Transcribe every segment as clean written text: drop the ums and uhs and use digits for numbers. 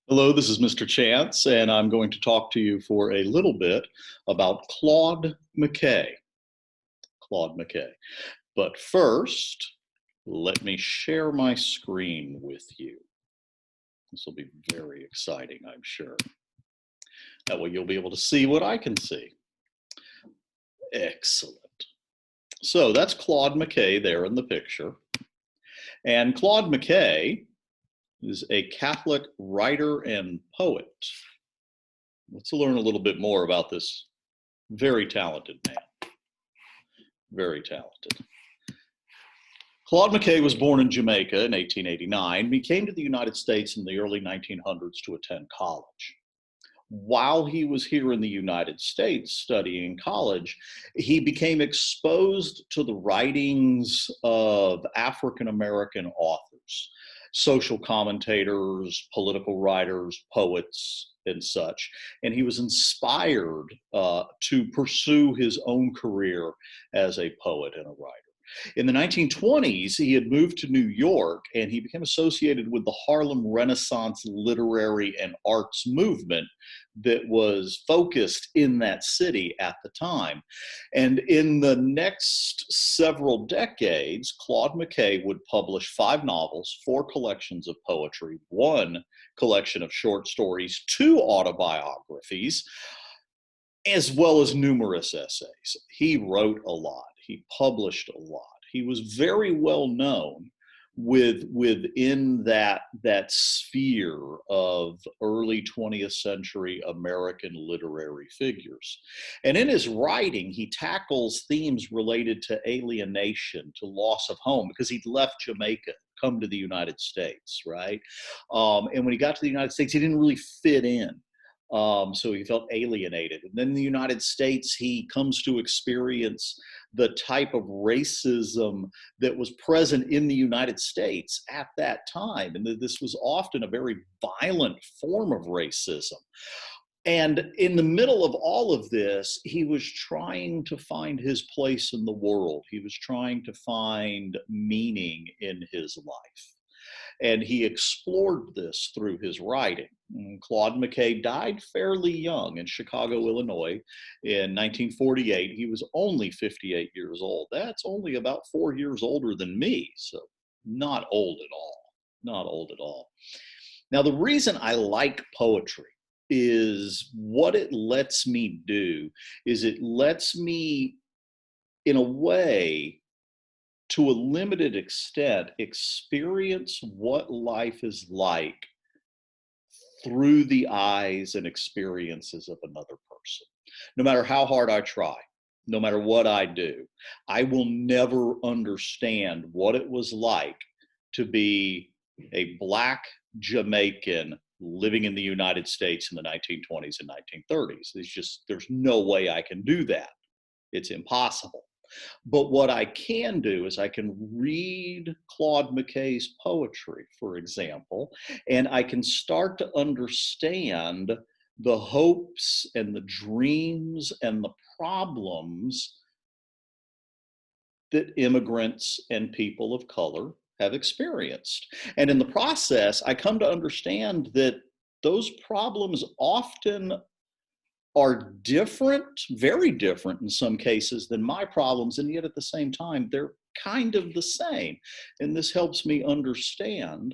Hello, this is Mr. Chance, and I'm going to talk to you for a little bit about Claude McKay. Claude McKay. But first, let me share my screen with you. This will be very exciting, I'm sure. That way you'll be able to see what I can see. Excellent. So that's Claude McKay there in the picture. And Claude McKay is a Catholic writer and poet. Let's learn a little bit more about this very talented man. Very talented. Claude McKay was born in Jamaica in 1889. He came to the United States in the early 1900s to attend college. While he was here in the United States studying college, he became exposed to the writings of African American authors, social commentators, political writers, poets, and such. And he was inspired to pursue his own career as a poet and a writer. In the 1920s, he had moved to New York and he became associated with the Harlem Renaissance literary and arts movement that was focused in that city at the time. And in the next several decades, Claude McKay would publish 5 novels, 4 collections of poetry, 1 collection of short stories, 2 autobiographies, as well as numerous essays. He wrote a lot. He published a lot. He was very well known within that sphere of early 20th century American literary figures. And in his writing, he tackles themes related to alienation, to loss of home, because he'd left Jamaica, come to the United States, right? And when he got to the United States, he didn't really fit in. So he felt alienated. And then in the United States, he comes to experience the type of racism that was present in the United States at that time. And this was often a very violent form of racism. And in the middle of all of this, he was trying to find his place in the world. He was trying to find meaning in his life. And he explored this through his writing. Claude McKay died fairly young in Chicago, Illinois in 1948. He was only 58 years old. That's only about 4 years older than me, so not old at all. Not old at all. Now, the reason I like poetry is what it lets me do is it lets me, in a way, to a limited extent, experience what life is like through the eyes and experiences of another person. No matter how hard I try, no matter what I do, I will never understand what it was like to be a Black Jamaican living in the United States in the 1920s and 1930s. There's no way I can do that. It's impossible. But what I can do is I can read Claude McKay's poetry, for example, and I can start to understand the hopes and the dreams and the problems that immigrants and people of color have experienced. And in the process, I come to understand that those problems often are different, very different in some cases than my problems, and yet at the same time, they're kind of the same. And this helps me understand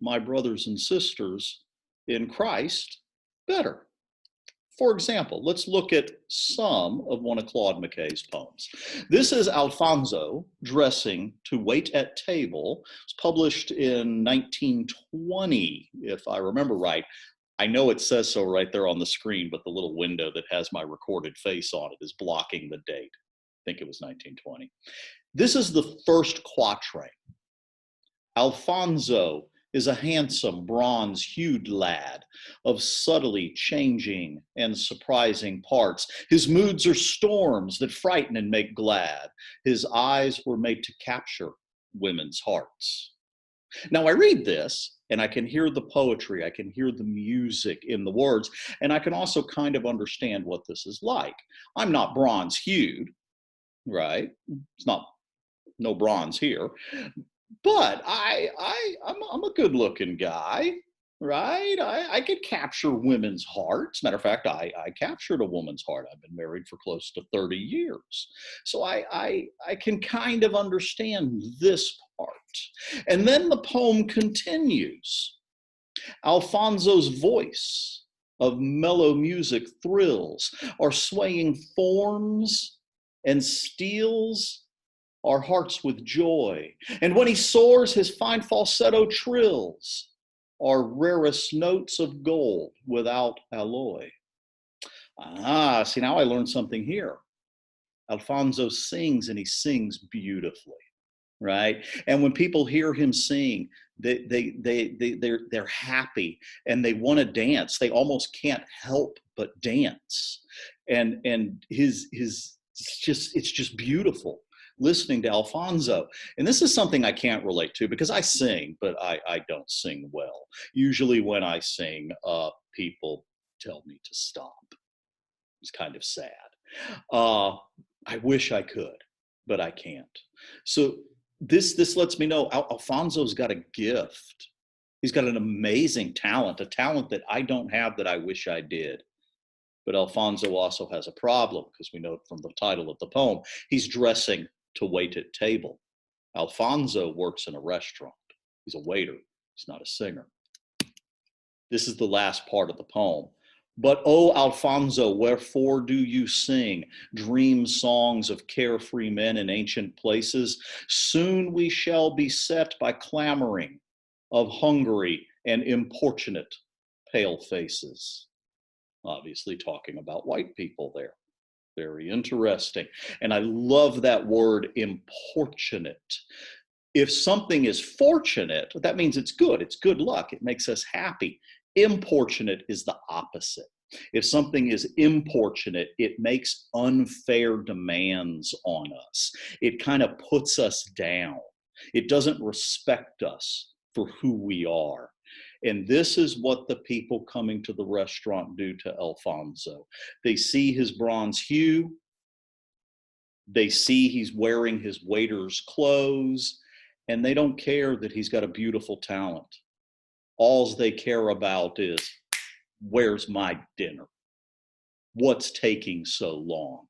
my brothers and sisters in Christ better. For example, let's look at some of one of Claude McKay's poems. This is Alfonso dressing to wait at table. It was published in 1920, if I remember right. I know it says so right there on the screen, but the little window that has my recorded face on it is blocking the date. I think it was 1920. This is the first quatrain. Alfonso is a handsome, bronze-hued lad of subtly changing and surprising parts. His moods are storms that frighten and make glad. His eyes were made to capture women's hearts. Now I read this and I can hear the poetry, I can hear the music in the words, and I can also kind of understand what this is like. I'm not bronze hued, right? It's not no bronze here, but I'm a good looking guy. right? I could capture women's hearts. Matter of fact, I captured a woman's heart. I've been married for close to 30 years. So I can kind of understand this part. And then the poem continues. Alfonso's voice of mellow music thrills, our swaying forms and steals our hearts with joy. And when he soars, his fine falsetto trills are rarest notes of gold without alloy. Ah, see, now I learned something here. Alfonso sings and he sings beautifully, right? And when people hear him sing, they're happy and they want to dance. They almost can't help but dance. And it's just beautiful listening to Alfonso. And this is something I can't relate to because I sing, but I don't sing well. Usually when I sing, people tell me to stop. It's kind of sad. I wish I could, but I can't. So this lets me know Alfonso's got a gift. He's got an amazing talent, a talent that I don't have that I wish I did. But Alfonso also has a problem because we know from the title of the poem, he's dressing to wait at table. Alfonso works in a restaurant. He's a waiter. He's not a singer. This is the last part of the poem. But, oh, Alfonso, wherefore do you sing dream songs of carefree men in ancient places? Soon we shall be set by clamoring of hungry and importunate pale faces. Obviously talking about white people there. Very interesting. And I love that word importunate. If something is fortunate, that means it's good. It's good luck. It makes us happy. Importunate is the opposite. If something is importunate, it makes unfair demands on us. It kind of puts us down. It doesn't respect us for who we are. And this is what the people coming to the restaurant do to Alfonso. They see his bronze hue. They see he's wearing his waiter's clothes, and they don't care that he's got a beautiful talent. All they care about is, where's my dinner? What's taking so long?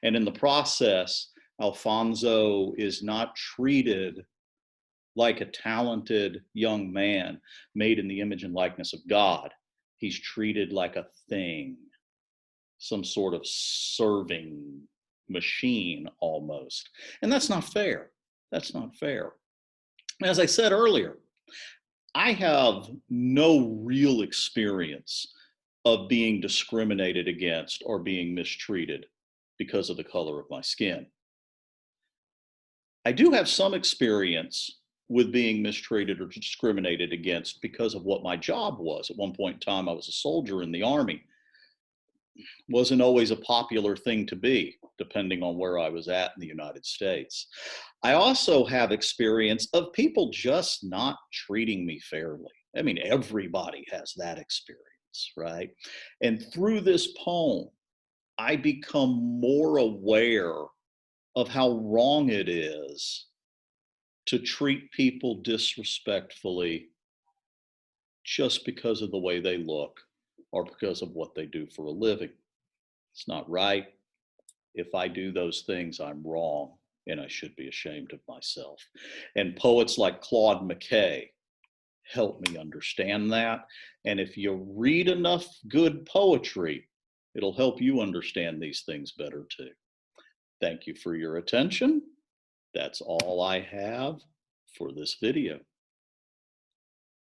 And in the process, Alfonso is not treated like a talented young man made in the image and likeness of God. He's treated like a thing, some sort of serving machine almost. And that's not fair. That's not fair. As I said earlier, I have no real experience of being discriminated against or being mistreated because of the color of my skin. I do have some experience with being mistreated or discriminated against because of what my job was. At one point in time, I was a soldier in the Army. Wasn't always a popular thing to be, depending on where I was at in the United States. I also have experience of people just not treating me fairly. I mean, everybody has that experience, right? And through this poem, I become more aware of how wrong it is to treat people disrespectfully just because of the way they look or because of what they do for a living. It's not right. If I do those things, I'm wrong and I should be ashamed of myself. And poets like Claude McKay help me understand that. And if you read enough good poetry, it'll help you understand these things better too. Thank you for your attention. That's all I have for this video.